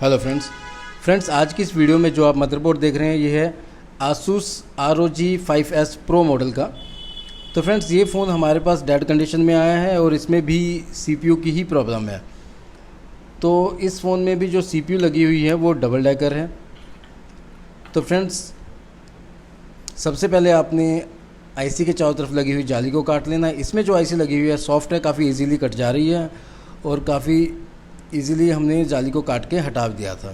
Hello friends आज की इस वीडियो में जो आप मदरबोर्ड देख रहे हैं ये है Asus ROG 5S Pro model का। तो फ्रेंड्स ये फ़ोन हमारे पास डेड कंडीशन में आया है और इसमें भी CPU की ही प्रॉब्लम है। तो इस फ़ोन में भी जो CPU लगी हुई है वो डबल डेकर है। तो फ्रेंड्स सबसे पहले आपने IC के चारों तरफ लगी हुई जाली को काट लेना है। इसमें जो IC लगी हुई है सॉफ्ट है, काफ़ी इजीली कट जा रही है और काफ़ी इजीली हमने जाली को काट के हटा दिया था।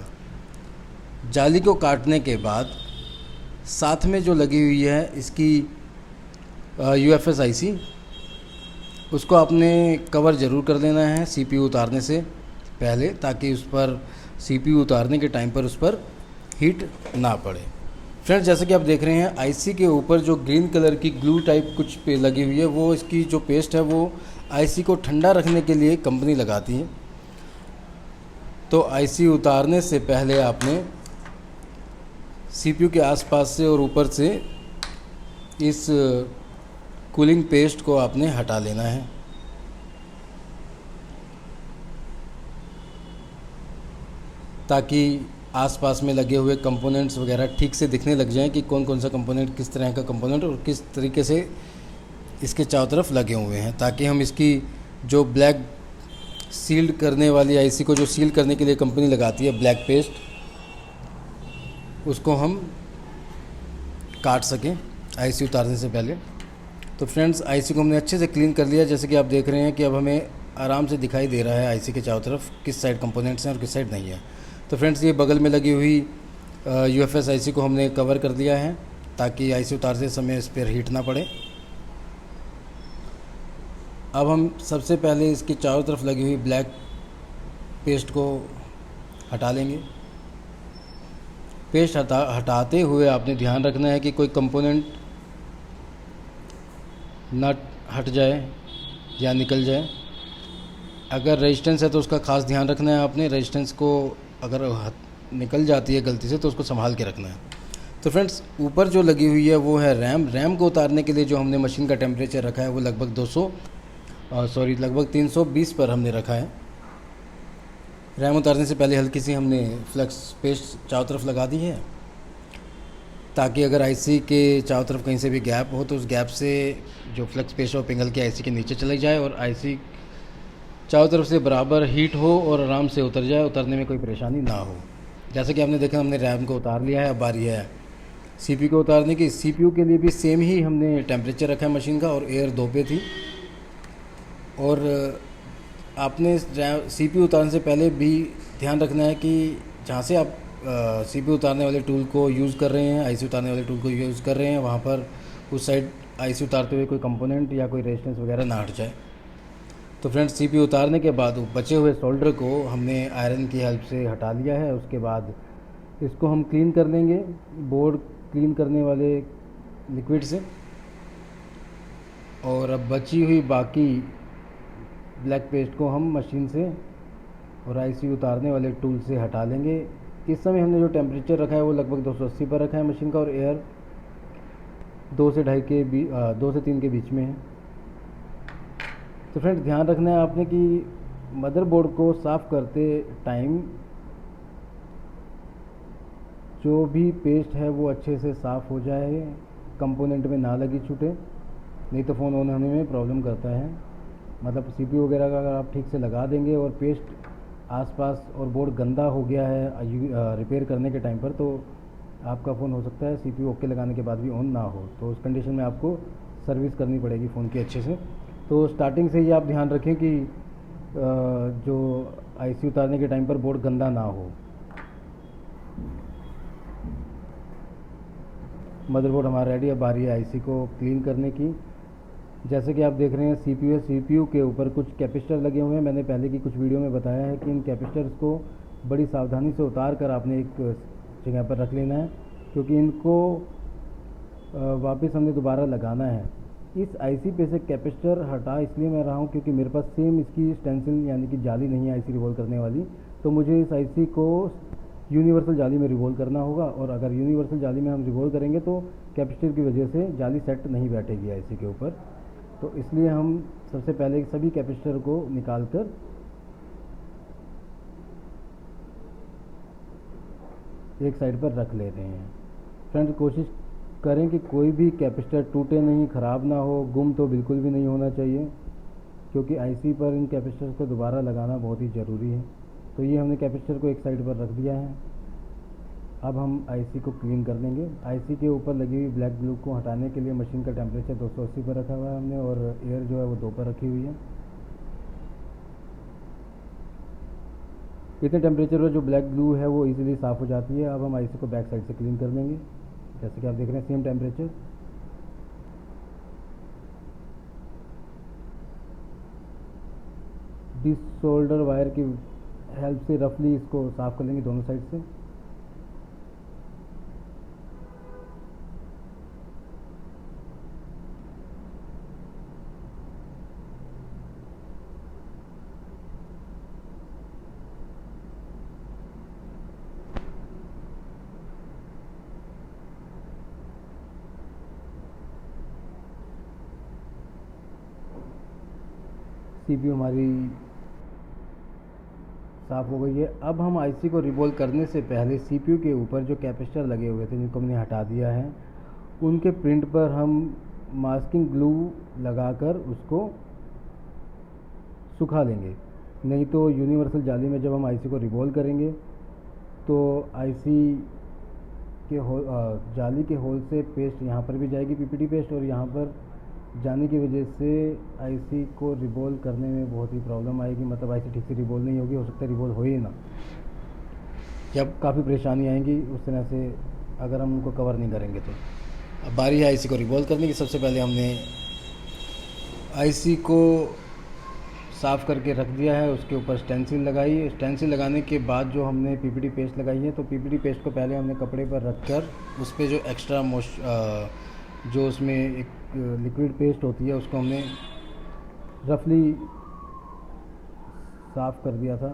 जाली को काटने के बाद साथ में जो लगी हुई है इसकी UFS IC, उसको आपने कवर ज़रूर कर लेना है CPU उतारने से पहले, ताकि उस पर CPU उतारने के टाइम पर उस पर हीट ना पड़े। फ्रेंड्स जैसे कि आप देख रहे हैं IC के ऊपर जो ग्रीन कलर की ग्लू टाइप कुछ पे लगी हुई है, वो इसकी जो पेस्ट है वो IC को ठंडा रखने के लिए कंपनी लगाती है। तो IC उतारने से पहले आपने CPU के आसपास से और ऊपर से इस कूलिंग पेस्ट को आपने हटा लेना है। ताकि आसपास में लगे हुए कंपोनेंट्स वगैरह ठीक से दिखने लग जाएं कि कौन कौन सा कंपोनेंट किस तरह का कंपोनेंट और किस तरीके से इसके चारों तरफ लगे हुए हैं, ताकि हम इसकी जो ब्लैक सील्ड करने वाली IC को जो सील करने के लिए कंपनी लगाती है ब्लैक पेस्ट, उसको हम काट सकें IC उतारने से पहले। तो फ्रेंड्स IC को हमने अच्छे से क्लीन कर लिया, जैसे कि आप देख रहे हैं कि अब हमें आराम से दिखाई दे रहा है IC के चारों तरफ किस साइड कंपोनेंट्स हैं और किस साइड नहीं है। तो फ्रेंड्स ये बगल में लगी हुई UFS IC को हमने कवर कर दिया है ताकि IC उतारते समय इस पर हीट ना पड़े। अब हम सबसे पहले इसकी चारों तरफ लगी हुई ब्लैक पेस्ट को हटा लेंगे। पेस्ट हटाते हुए आपने ध्यान रखना है कि कोई कंपोनेंट ना हट जाए या निकल जाए। अगर रेजिस्टेंस है तो उसका खास ध्यान रखना है आपने। रेजिस्टेंस को अगर निकल जाती है गलती से तो उसको संभाल के रखना है। तो फ्रेंड्स ऊपर जो लगी हुई है वो है रैम को उतारने के लिए जो हमने मशीन का टेम्परेचर रखा है वो लगभग 320 पर हमने रखा है। रैम उतारने से पहले हल्की सी हमने फ्लक्स पेस्ट चारों तरफ लगा दी है, ताकि अगर IC के चारों तरफ कहीं से भी गैप हो तो उस गैप से जो फ्लक्स पेस्ट हो पिघल के IC के नीचे चली जाए और IC चारों तरफ से बराबर हीट हो और आराम से उतर जाए, उतरने में कोई परेशानी ना हो। जैसे कि आपने देखा हमने रैम को उतार लिया है। अब बारी है CPU को उतारने की। CPU के लिए भी सेम ही हमने टेम्परेचर रखा है मशीन का और एयर 2 पे थी। और आपने CPU उतारने से पहले भी ध्यान रखना है कि जहाँ से आप CPU उतारने वाले टूल को यूज़ कर रहे हैं, IC उतारने वाले टूल को यूज़ कर रहे हैं, वहाँ पर उस साइड IC उतारते हुए कोई कंपोनेंट या कोई रेजिस्टेंस वगैरह ना हट जाए। तो फ्रेंड्स CPU उतारने के बाद बचे हुए सोल्डर को हमने आयरन की हेल्प से हटा लिया है। उसके बाद इसको हम क्लीन कर लेंगे बोर्ड क्लीन करने वाले लिक्विड से। और अब बची हुई बाकी ब्लैक पेस्ट को हम मशीन से और IC उतारने वाले टूल से हटा लेंगे। इस समय हमने जो टेम्परेचर रखा है वो लगभग 280 पर रखा है मशीन का और एयर 2 से 3 के बीच में है। तो फ्रेंड्स ध्यान रखना है आपने कि मदरबोर्ड को साफ़ करते टाइम जो भी पेस्ट है वो अच्छे से साफ़ हो जाए, कंपोनेंट में ना लगी छूटे, नहीं तो फ़ोन ऑन होने में प्रॉब्लम करता है। मतलब CPU वगैरह का अगर आप ठीक से लगा देंगे और पेस्ट आसपास और बोर्ड गंदा हो गया है रिपेयर करने के टाइम पर, तो आपका फ़ोन हो सकता है CPU ओके लगाने के बाद भी ऑन ना हो। तो उस कंडीशन में आपको सर्विस करनी पड़ेगी फ़ोन की अच्छे से। तो स्टार्टिंग से ही आप ध्यान रखें कि जो IC उतारने के टाइम पर बोर्ड गंदा ना हो। मदरबोर्ड हमारा रेडी। अब बारी है IC को क्लीन करने की। जैसे कि आप देख रहे हैं CPU के ऊपर कुछ कैपेसिटर लगे हुए हैं। मैंने पहले की कुछ वीडियो में बताया है कि इन कैपेसिटर्स को बड़ी सावधानी से उतार कर आपने एक जगह पर रख लेना है, क्योंकि इनको वापस हमने दोबारा लगाना है। इस IC पे से कैपेसिटर हटा इसलिए मैं रहा हूँ क्योंकि मेरे पास सेम इसकी स्टेंसिल यानी कि जाली नहीं है IC रिवॉल्व करने वाली। तो मुझे इस IC को यूनिवर्सल जाली में रिवॉल्व करना होगा, और अगर यूनिवर्सल जाली में हम रिवॉल्व करेंगे तो कैपेसिटर की वजह से जाली सेट नहीं बैठेगी IC के ऊपर। तो इसलिए हम सबसे पहले सभी कैपेसिटर को निकाल कर एक साइड पर रख ले रहे हैं। फ्रेंड्स कोशिश करें कि कोई भी कैपेसिटर टूटे नहीं, ख़राब ना हो, गुम तो बिल्कुल भी नहीं होना चाहिए, क्योंकि आईसी पर इन कैपेसिटर्स को दोबारा लगाना बहुत ही ज़रूरी है। तो ये हमने कैपेसिटर को एक साइड पर रख दिया है। अब हम आईसी को क्लीन कर लेंगे। आईसी के ऊपर लगी हुई ब्लैक ग्लू को हटाने के लिए मशीन का टेम्परेचर 280 पर रखा हुआ है हमने, और एयर जो है वो 2 पर रखी हुई है। इतने टेम्परेचर पर जो ब्लैक ग्लू है वो इजीली साफ़ हो जाती है। अब हम आईसी को बैक साइड से क्लीन कर लेंगे। जैसे कि आप देख रहे हैं सेम टेम्परेचर। डिसोल्डर वायर की हेल्प से रफली इसको साफ़ कर लेंगे दोनों साइड से। सीपीयू हमारी साफ़ हो गई है। अब हम आईसी को रिवॉल्व करने से पहले सीपीयू के ऊपर जो कैपेसिटर लगे हुए थे जिनको हमने हटा दिया है, उनके प्रिंट पर हम मास्किंग ग्लू लगाकर उसको सुखा लेंगे। नहीं तो यूनिवर्सल जाली में जब हम आईसी को रिवॉल्व करेंगे तो आईसी के जाली के होल से पेस्ट यहाँ पर भी जाएगी, पीपीटी पेस्ट, और यहाँ पर जाने की वजह से आईसी को रिवॉल्व करने में बहुत ही प्रॉब्लम आएगी। मतलब आईसी ठीक से रिवॉल्व नहीं होगी, हो सकता है रिवॉल्व हो ही ना, या काफ़ी परेशानी आएंगी उस तरह से अगर हम उनको कवर नहीं करेंगे तो। अब बारी है आईसी को रिवॉल्व करने की। सबसे पहले हमने आईसी को साफ़ करके रख दिया है, उसके ऊपर स्टेंसिल लगाई। स्टेंसिल लगाने के बाद जो हमने पीपीटी पेस्ट लगाई है, तो पीपीटी पेस्ट को पहले हमने कपड़े पर रखकर उस पर जो एक्स्ट्रा जो उसमें एक लिक्विड पेस्ट होती है उसको हमने रफली साफ़ कर दिया था।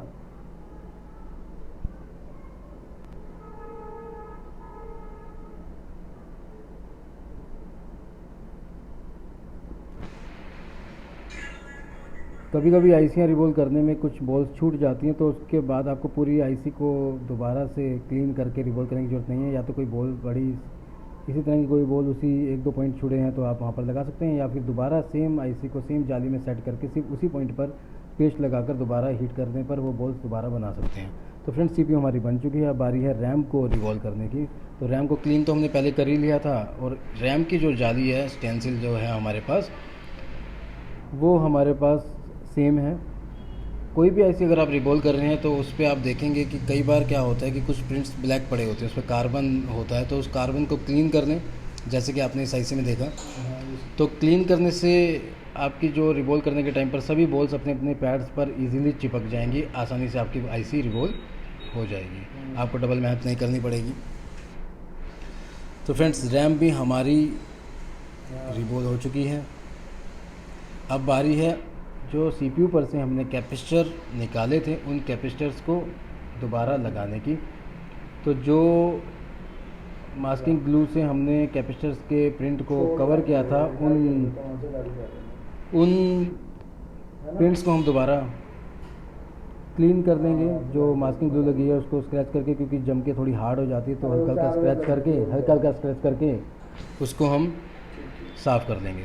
कभी कभी आईसियाँ रिवॉल्व करने में कुछ बॉल्स छूट जाती हैं, तो उसके बाद आपको पूरी आईसी को दोबारा से क्लीन करके रिवॉल्व करने की ज़रूरत नहीं है। या तो कोई बॉल बड़ी इसी तरह की कोई बॉल उसी 1-2 पॉइंट छूटे हैं तो आप वहाँ पर लगा सकते हैं, या फिर दोबारा सेम आईसी को सेम जाली में सेट करके सिर्फ उसी पॉइंट पर पेस्ट लगाकर दोबारा हीट करने पर वो बॉल्स दोबारा बना सकते हैं। तो फ्रेंड्स सीपीयू हमारी बन चुकी है। अब बारी है रैम को रिवॉल्व करने की। तो रैम को क्लीन तो हमने पहले कर ही लिया था, और रैम की जो जाली है, स्टेंसिल जो है हमारे पास, वो हमारे पास सेम है। कोई भी आईसी अगर आप रिवॉल्व कर रहे हैं तो उस पर आप देखेंगे कि कई बार क्या होता है कि कुछ प्रिंट्स ब्लैक पड़े होते हैं, उस पर कार्बन होता है, तो उस कार्बन को क्लीन कर लें, जैसे कि आपने इस आईसी में देखा। तो क्लीन करने से आपकी जो रिवॉल्व करने के टाइम पर सभी बॉल्स अपने अपने पैड्स पर इजीली चिपक जाएंगी, आसानी से आपकी आईसी रिवॉल्व हो जाएगी, आपको डबल मेहनत नहीं करनी पड़ेगी। तो फ्रेंड्स रैम भी हमारी रिवॉल्व हो चुकी है। अब बारी है जो सीपीयू पर से हमने कैपेसिटर निकाले थे उन कैपेसिटर्स को दोबारा लगाने की। तो जो मास्किंग ग्लू से हमने कैपेसिटर्स के प्रिंट को कवर किया था, उन प्रिंट्स को हम दोबारा क्लीन कर लेंगे। जो मास्किंग ग्लू लगी है उसको स्क्रैच करके, क्योंकि जम के थोड़ी हार्ड हो जाती है, तो हल्का हल्का स्क्रैच करके उसको हम साफ़ कर लेंगे।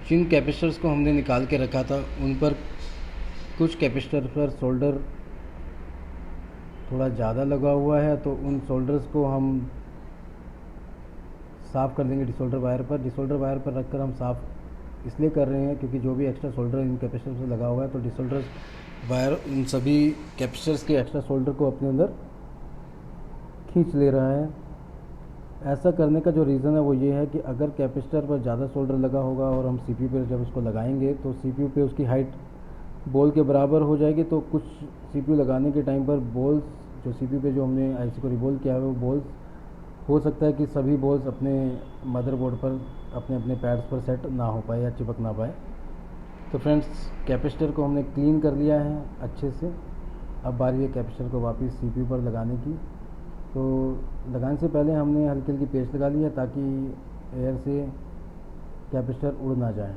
जिन कैपेसिटर्स को हमने निकाल के रखा था उन पर कुछ कैपेसिटर पर सोल्डर थोड़ा ज़्यादा लगा हुआ है, तो उन सोल्डर्स को हम साफ़ कर देंगे डिसोल्डर वायर पर। डिसोल्डर वायर पर रखकर हम साफ़ इसलिए कर रहे हैं क्योंकि जो भी एक्स्ट्रा सोल्डर इन कैपेसिटर्स से लगा हुआ है, तो डिसोल्डर वायर उन सभी कैपेसिटर्स के एक्स्ट्रा सोल्डर को अपने अंदर खींच ले रहा है। ऐसा करने का जो रीज़न है वो ये है कि अगर कैपेसिटर पर ज़्यादा सोल्डर लगा होगा और हम सीपीयू पे जब उसको लगाएंगे तो सीपीयू पे उसकी हाइट बॉल के बराबर हो जाएगी। तो कुछ सीपीयू लगाने के टाइम पर बॉल्स जो सीपीयू पे जो हमने आईसी को रिवॉल्व किया है वो बॉल्स हो सकता है कि सभी बॉल्स अपने मदरबोर्ड पर अपने अपने पैड्स पर सेट ना हो पाए या चिपक ना पाए। तो फ्रेंड्स कैपेसिटर को हमने क्लीन कर लिया है अच्छे से। अब बारी है कैपेसिटर को वापस सीपीयू पर लगाने की। तो लगाने से पहले हमने हल्की हल्की पेस्ट लगा ली है ताकि एयर से कैपेसिटर उड़ ना जाए।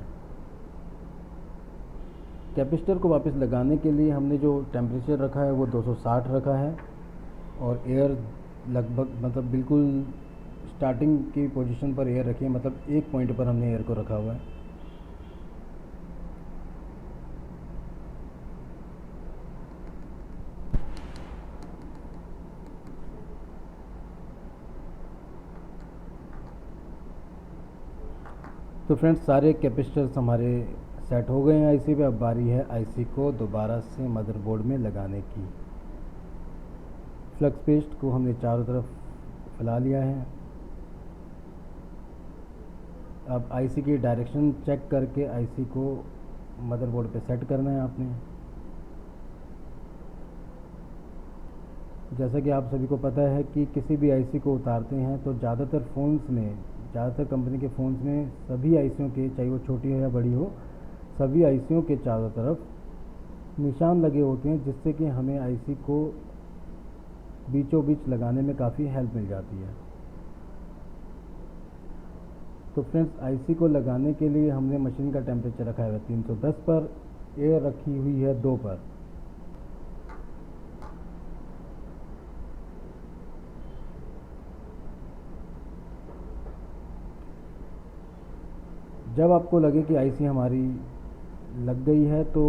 कैपेसिटर को वापस लगाने के लिए हमने जो टेम्परेचर रखा है वो 260 रखा है, और एयर लगभग मतलब बिल्कुल स्टार्टिंग की पोजीशन पर एयर रखी है, मतलब एक पॉइंट पर हमने एयर को रखा हुआ है। तो फ्रेंड्स सारे कैपेसिटर्स हमारे सेट हो गए हैं आईसी पे। अब बारी है आईसी को दोबारा से मदरबोर्ड में लगाने की। फ्लक्स पेस्ट को हमने चारों तरफ फैला लिया है। अब आईसी की डायरेक्शन चेक करके आईसी को मदरबोर्ड पे सेट करना है आपने। जैसा कि आप सभी को पता है कि किसी भी आईसी को उतारते हैं तो ज़्यादातर कंपनी के फ़ोन्स में सभी आईसीयों के, चाहे वो छोटी हो या बड़ी हो, सभी आईसीयों के चारों तरफ निशान लगे होते हैं, जिससे कि हमें आईसी को बीचों बीच लगाने में काफ़ी हेल्प मिल जाती है। तो फ्रेंड्स आईसी को लगाने के लिए हमने मशीन का टेम्परेचर रखा है 310 पर, एयर रखी हुई है 2 पर। जब आपको लगे कि आईसी हमारी लग गई है तो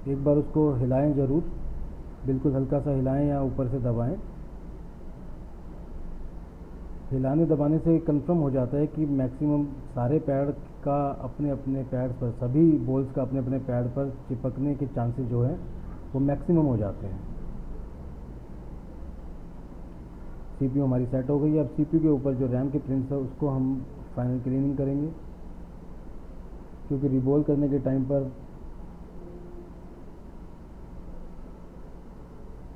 एक बार उसको हिलाएं ज़रूर, बिल्कुल हल्का सा हिलाएं या ऊपर से दबाएं। हिलाने दबाने से कंफर्म हो जाता है कि मैक्सिमम सारे पैड का अपने अपने पैड पर, सभी बोल्स का अपने अपने पैड पर चिपकने के चांसेस जो है वो मैक्सिमम हो जाते हैं। सीपीयू हमारी सेट हो गई है। अब सीपीयू के ऊपर जो रैम के प्रिंट्स है उसको हम फाइनल क्लीनिंग करेंगे, क्योंकि रिबोल करने के टाइम पर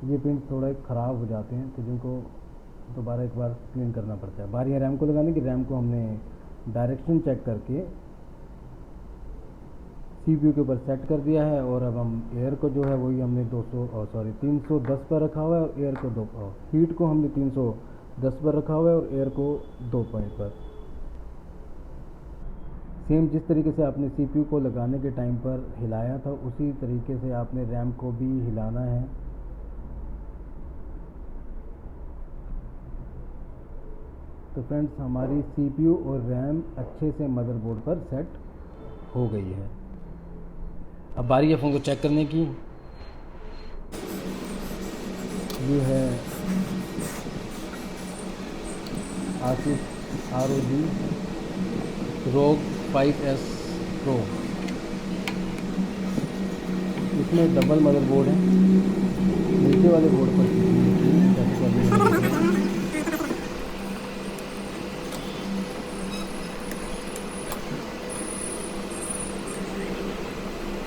ये प्रिंट थोड़ा ख़राब हो जाते हैं, तो जिनको दोबारा एक बार क्लीन करना पड़ता है। बारी है रैम को लगाने की। रैम को हमने डायरेक्शन चेक करके सीपीयू के ऊपर सेट कर दिया है, और अब हम एयर को जो है वही हमने 310 पर रखा हुआ है, और एयर को हीट को हमने 310 पर रखा हुआ है और एयर को 2 पॉइंट पर। सेम जिस तरीके से आपने सीपीयू को लगाने के टाइम पर हिलाया था, उसी तरीके से आपने रैम को भी हिलाना है। तो फ्रेंड्स हमारी सीपीयू और रैम अच्छे से मदरबोर्ड पर सेट हो गई है। अब बारी है फ़ोन को चेक करने की। ये है Asus ROG ROG 5S Pro। इसमें डबल मदरबोर्ड है। नीचे वाले बोर्ड पर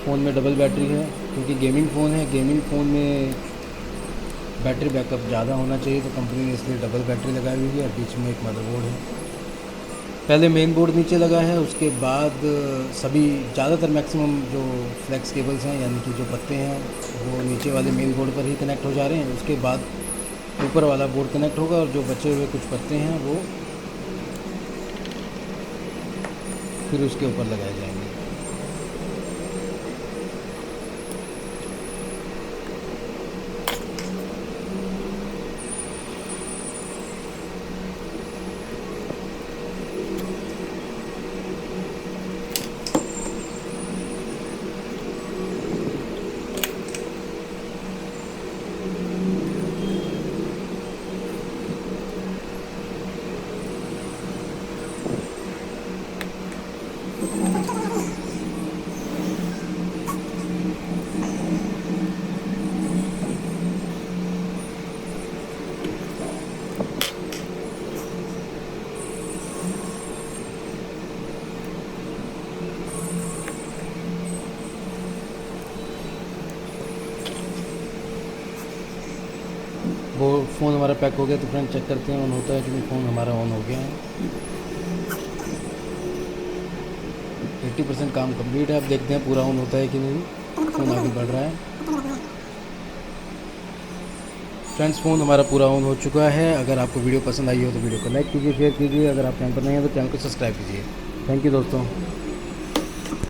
फ़ोन में डबल बैटरी है, क्योंकि गेमिंग फ़ोन है। गेमिंग फ़ोन में बैटरी बैकअप ज़्यादा होना चाहिए, तो कंपनी ने इसलिए डबल बैटरी लगाई हुई है। बीच में एक मदरबोर्ड है। पहले मेन बोर्ड नीचे लगा है, उसके बाद सभी ज़्यादातर मैक्सिमम जो फ्लैक्स केबल्स हैं, यानी कि जो पत्ते हैं, वो नीचे वाले मेन बोर्ड पर ही कनेक्ट हो जा रहे हैं। उसके बाद ऊपर वाला बोर्ड कनेक्ट होगा, और जो बचे हुए कुछ पत्ते हैं वो फिर उसके ऊपर लगाए जाएंगे। वो फ़ोन हमारा पैक हो गया। तो फ्रेंड चेक करते हैं ऑन होता है कि नहीं। फ़ोन हमारा ऑन हो गया है। 80% काम कंप्लीट है। अब देखते हैं पूरा ऑन होता है कि नहीं। फ़ोन आगे बढ़ रहा है। फ्रेंड्स फ़ोन हमारा पूरा ऑन हो चुका है। अगर आपको वीडियो पसंद आई हो तो वीडियो को लाइक कीजिए, शेयर कीजिए। अगर आप चैनल पर नहीं हैं तो चैनल को सब्सक्राइब कीजिए। थैंक यू दोस्तों।